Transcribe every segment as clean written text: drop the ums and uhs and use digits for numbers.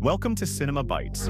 Welcome to Cinema Bites.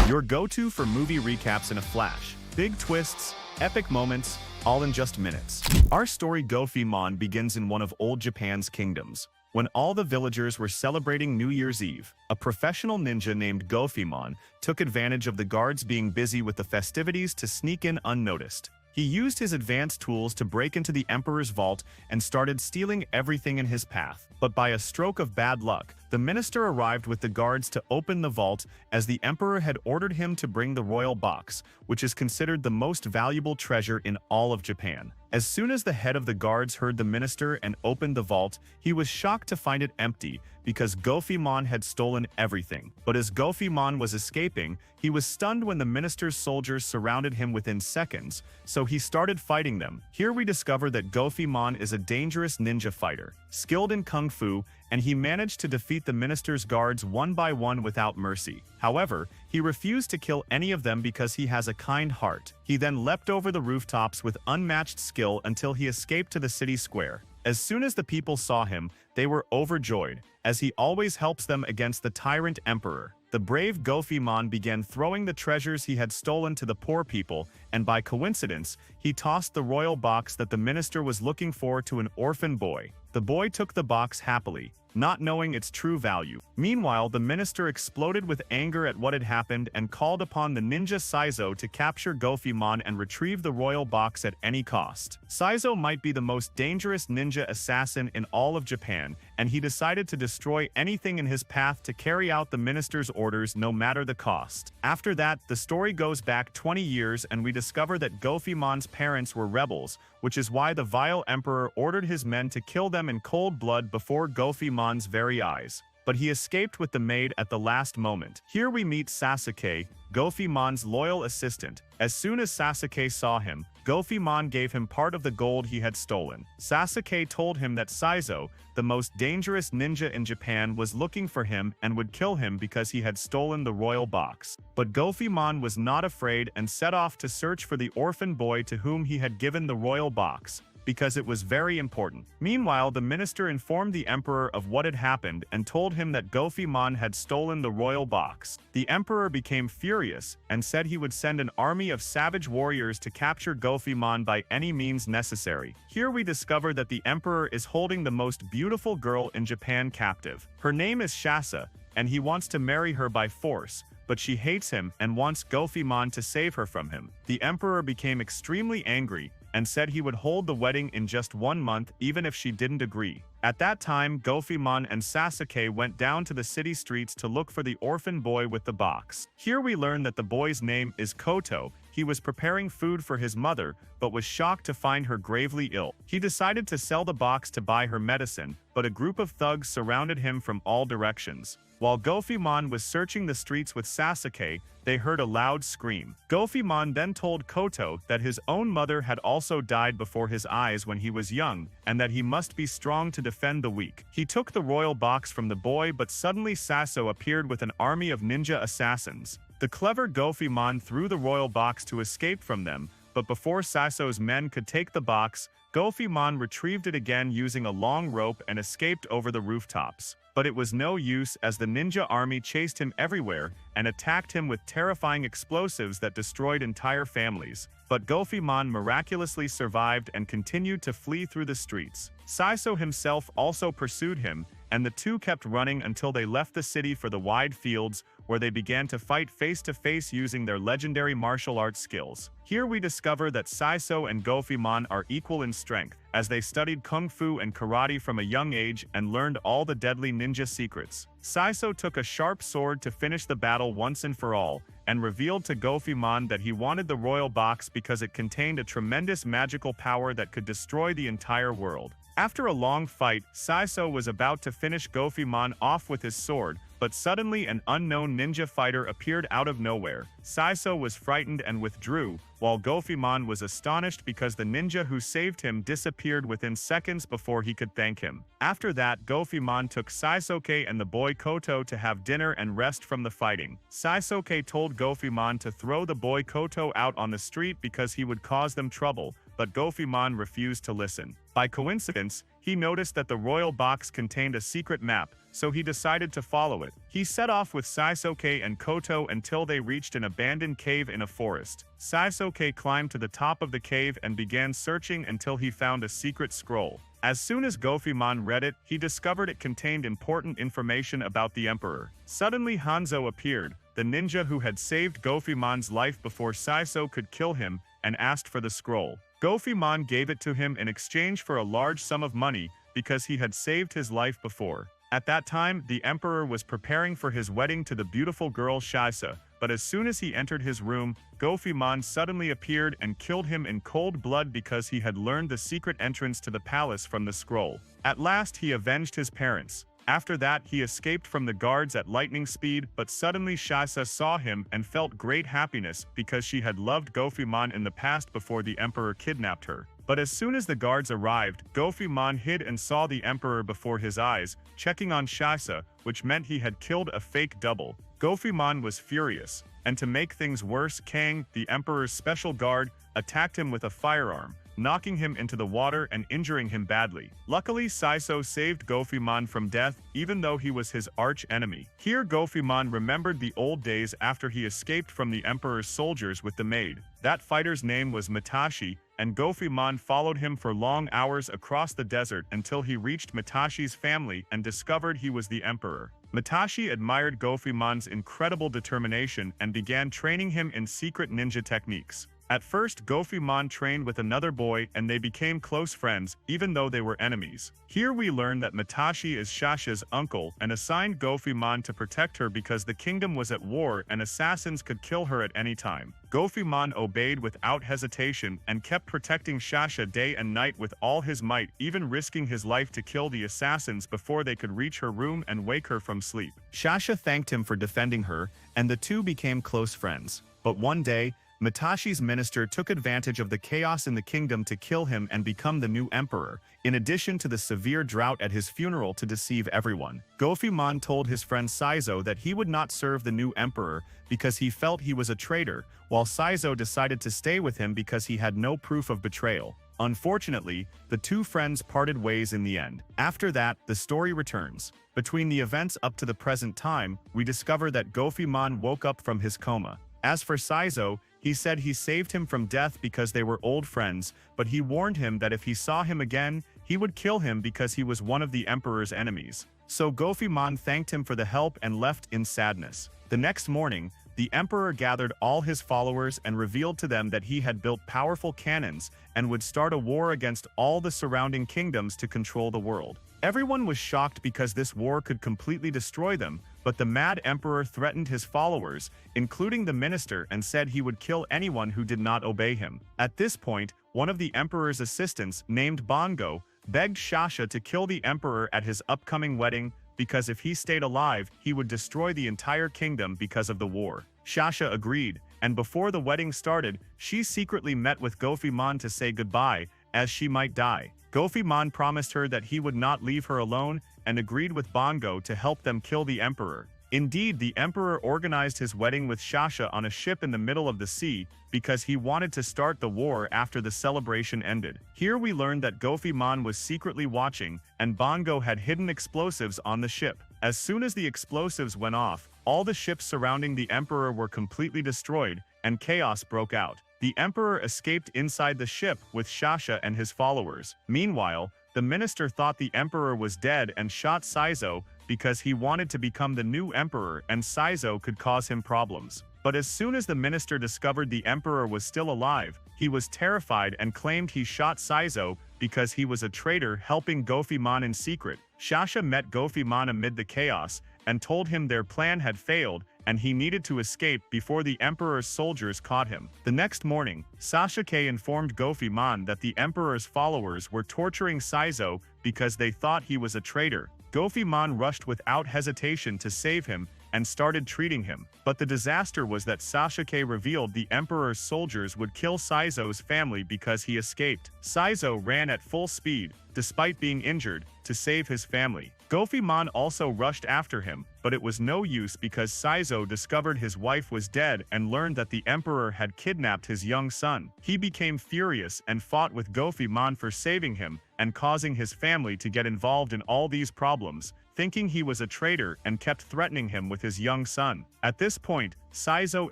Your go-to for movie recaps in a flash. Big twists, epic moments, all in just minutes. Our story Goemon begins in one of old Japan's kingdoms. When all the villagers were celebrating New Year's Eve, a professional ninja named Goemon took advantage of the guards being busy with the festivities to sneak in unnoticed. He used his advanced tools to break into the emperor's vault and started stealing everything in his path. But by a stroke of bad luck, the minister arrived with the guards to open the vault, as the emperor had ordered him to bring the royal box, which is considered the most valuable treasure in all of Japan. As soon as the head of the guards heard the minister and opened the vault, he was shocked to find it empty, because Goemon had stolen everything. But as Goemon was escaping, he was stunned when the minister's soldiers surrounded him within seconds, so he started fighting them. Here we discover that Goemon is a dangerous ninja fighter, skilled in kung fu, and he managed to defeat the minister's guards one by one without mercy. However, he refused to kill any of them because he has a kind heart. He then leapt over the rooftops with unmatched skill until he escaped to the city square. As soon as the people saw him, they were overjoyed, as he always helps them against the tyrant emperor. The brave Goemon began throwing the treasures he had stolen to the poor people, and by coincidence, he tossed the royal box that the minister was looking for to an orphan boy. The boy took the box happily, not knowing its true value. Meanwhile, the minister exploded with anger at what had happened and called upon the ninja Saizo to capture Goemon and retrieve the royal box at any cost. Saizo might be the most dangerous ninja assassin in all of Japan, and he decided to destroy anything in his path to carry out the minister's orders no matter the cost. After that, the story goes back 20 years and we discover that Goemon's parents were rebels, which is why the vile emperor ordered his men to kill them in cold blood before Goemon's very eyes. But he escaped with the maid at the last moment. Here we meet Sasuke, Goemon's loyal assistant. As soon as Sasuke saw him, Goemon gave him part of the gold he had stolen. Sasuke told him that Saizo, the most dangerous ninja in Japan, was looking for him and would kill him because he had stolen the royal box. But Goemon was not afraid and set off to search for the orphan boy to whom he had given the royal box, because it was very important. Meanwhile, the minister informed the emperor of what had happened and told him that Goemon had stolen the royal box. The emperor became furious and said he would send an army of savage warriors to capture Goemon by any means necessary. Here we discover that the emperor is holding the most beautiful girl in Japan captive. Her name is Shasa, and he wants to marry her by force, but she hates him and wants Goemon to save her from him. The emperor became extremely angry and said he would hold the wedding in just 1 month even if she didn't agree. At that time, Goemon and Sasuke went down to the city streets to look for the orphan boy with the box. Here we learn that the boy's name is Koto. He was preparing food for his mother, but was shocked to find her gravely ill. He decided to sell the box to buy her medicine, but a group of thugs surrounded him from all directions. While Goemon was searching the streets with Sasuke, they heard a loud scream. Goemon then told Koto that his own mother had also died before his eyes when he was young, and that he must be strong to defend the weak. He took the royal box from the boy, but suddenly Saizo appeared with an army of ninja assassins. The clever Goemon threw the royal box to escape from them, but before Saizo's men could take the box, Goemon retrieved it again using a long rope and escaped over the rooftops. But it was no use, as the ninja army chased him everywhere and attacked him with terrifying explosives that destroyed entire families. But Goemon miraculously survived and continued to flee through the streets. Saizo himself also pursued him, and the two kept running until they left the city for the wide fields, where they began to fight face-to-face using their legendary martial arts skills. Here we discover that Saizo and Goemon are equal in strength, as they studied kung fu and karate from a young age and learned all the deadly ninja secrets. Saizo took a sharp sword to finish the battle once and for all, and revealed to Goemon that he wanted the royal box because it contained a tremendous magical power that could destroy the entire world. After a long fight, Saizo was about to finish Goemon off with his sword, But suddenly an unknown ninja fighter appeared out of nowhere. Saizo was frightened and withdrew, while Goemon was astonished because the ninja who saved him disappeared within seconds before he could thank him. After that, Goemon took Saizoke and the boy Koto to have dinner and rest from the fighting. Saizoke told Goemon to throw the boy Koto out on the street because he would cause them trouble, but Goemon refused to listen. By coincidence, he noticed that the royal box contained a secret map, so he decided to follow it. He set off with Saizoke and Koto until they reached an abandoned cave in a forest. Saizoke climbed to the top of the cave and began searching until he found a secret scroll. As soon as Goemon read it, he discovered it contained important information about the emperor. Suddenly Hanzo appeared, the ninja who had saved Goemon's life before Saizo could kill him, and asked for the scroll. Goemon gave it to him in exchange for a large sum of money because he had saved his life before. At that time, the emperor was preparing for his wedding to the beautiful girl Shisa, but as soon as he entered his room, Goemon suddenly appeared and killed him in cold blood because he had learned the secret entrance to the palace from the scroll. At last he avenged his parents. After that, he escaped from the guards at lightning speed, but suddenly Shisa saw him and felt great happiness because she had loved Goemon in the past before the emperor kidnapped her. But as soon as the guards arrived, Goemon hid and saw the emperor before his eyes, checking on Shisa, which meant he had killed a fake double. Goemon was furious, and to make things worse, Kang, the emperor's special guard, attacked him with a firearm, knocking him into the water and injuring him badly. Luckily, Saizo saved Goemon from death, even though he was his arch-enemy. Here Goemon remembered the old days after he escaped from the emperor's soldiers with the maid. That fighter's name was Mitashi, and Goemon followed him for long hours across the desert until he reached Mitashi's family and discovered he was the emperor. Mitashi admired Goemon's incredible determination and began training him in secret ninja techniques. At first, Goemon trained with another boy and they became close friends, even though they were enemies. Here we learn that Mitashi is Shasha's uncle and assigned Goemon to protect her because the kingdom was at war and assassins could kill her at any time. Goemon obeyed without hesitation and kept protecting Shasha day and night with all his might, even risking his life to kill the assassins before they could reach her room and wake her from sleep. Shasha thanked him for defending her, and the two became close friends. But one day, Mitashi's minister took advantage of the chaos in the kingdom to kill him and become the new emperor, in addition to the severe drought at his funeral to deceive everyone. Goemon told his friend Saizo that he would not serve the new emperor because he felt he was a traitor, while Saizo decided to stay with him because he had no proof of betrayal. Unfortunately, the two friends parted ways in the end. After that, the story returns. Between the events up to the present time, we discover that Goemon woke up from his coma. As for Saizo, he said he saved him from death because they were old friends, but he warned him that if he saw him again, he would kill him because he was one of the emperor's enemies. So Goemon thanked him for the help and left in sadness. The next morning, the emperor gathered all his followers and revealed to them that he had built powerful cannons and would start a war against all the surrounding kingdoms to control the world. Everyone was shocked because this war could completely destroy them, but the mad emperor threatened his followers, including the minister, and said he would kill anyone who did not obey him. At this point, one of the emperor's assistants, named Bongo, begged Shasha to kill the emperor at his upcoming wedding because if he stayed alive, he would destroy the entire kingdom because of the war. Shasha agreed, and before the wedding started, she secretly met with Goemon to say goodbye, as she might die. Goemon promised her that he would not leave her alone and agreed with Bongo to help them kill the emperor. Indeed, the emperor organized his wedding with Shasha on a ship in the middle of the sea because he wanted to start the war after the celebration ended. Here we learned that Goemon was secretly watching and Bongo had hidden explosives on the ship. As soon as the explosives went off, all the ships surrounding the emperor were completely destroyed and chaos broke out. The emperor escaped inside the ship with Shasha and his followers. Meanwhile, the minister thought the emperor was dead and shot Saizo because he wanted to become the new emperor and Saizo could cause him problems. But as soon as the minister discovered the emperor was still alive, he was terrified and claimed he shot Saizo because he was a traitor helping Goemon in secret. Shasha met Goemon amid the chaos and told him their plan had failed and he needed to escape before the emperor's soldiers caught him. The next morning, Sasuke informed Goemon that the emperor's followers were torturing Saizo because they thought he was a traitor. Goemon rushed without hesitation to save him and started treating him. But the disaster was that Sasuke revealed the Emperor's soldiers would kill Saizo's family because he escaped. Saizo ran at full speed, despite being injured, to save his family. Goemon also rushed after him, but it was no use because Saizo discovered his wife was dead and learned that the Emperor had kidnapped his young son. He became furious and fought with Goemon for saving him and causing his family to get involved in all these problems, thinking he was a traitor and kept threatening him with his young son. At this point, Saizo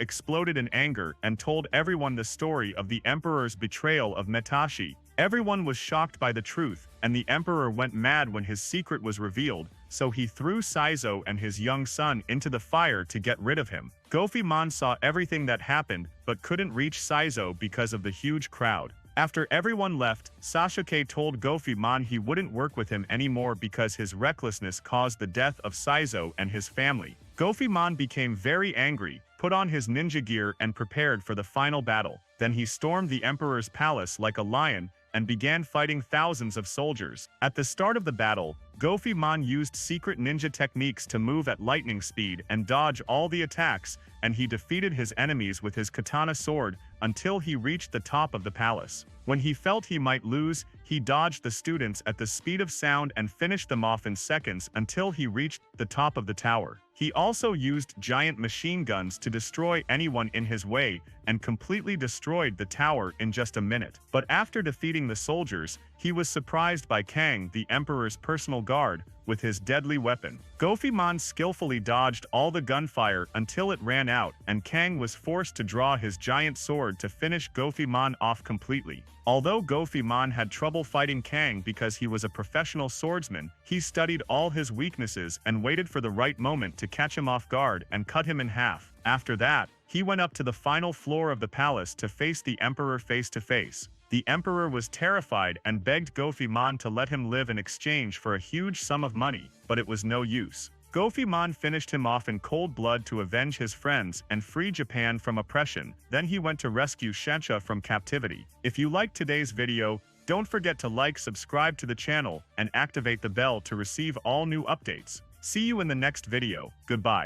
exploded in anger and told everyone the story of the Emperor's betrayal of Metashi. Everyone was shocked by the truth, and the Emperor went mad when his secret was revealed, so he threw Saizo and his young son into the fire to get rid of him. Goemon saw everything that happened, but couldn't reach Saizo because of the huge crowd. After everyone left, Sasuke told Goemon he wouldn't work with him anymore because his recklessness caused the death of Saizo and his family. Goemon became very angry, put on his ninja gear and prepared for the final battle. Then he stormed the Emperor's palace like a lion and began fighting thousands of soldiers. At the start of the battle, Goemon used secret ninja techniques to move at lightning speed and dodge all the attacks, and he defeated his enemies with his katana sword until he reached the top of the palace. When he felt he might lose, he dodged the students at the speed of sound and finished them off in seconds until he reached the top of the tower. He also used giant machine guns to destroy anyone in his way and completely destroyed the tower in just a minute. But after defeating the soldiers, he was surprised by Kang, the Emperor's personal guard, with his deadly weapon. Goemon skillfully dodged all the gunfire until it ran out, and Kang was forced to draw his giant sword to finish Goemon off completely. Although Goemon had trouble fighting Kang because he was a professional swordsman, he studied all his weaknesses and waited for the right moment to catch him off guard and cut him in half. After that, he went up to the final floor of the palace to face the Emperor face to face. The Emperor was terrified and begged Goemon to let him live in exchange for a huge sum of money, but it was no use. Goemon finished him off in cold blood to avenge his friends and free Japan from oppression. Then he went to rescue Shencha from captivity. If you liked today's video, don't forget to like, subscribe to the channel, and activate the bell to receive all new updates. See you in the next video. Goodbye.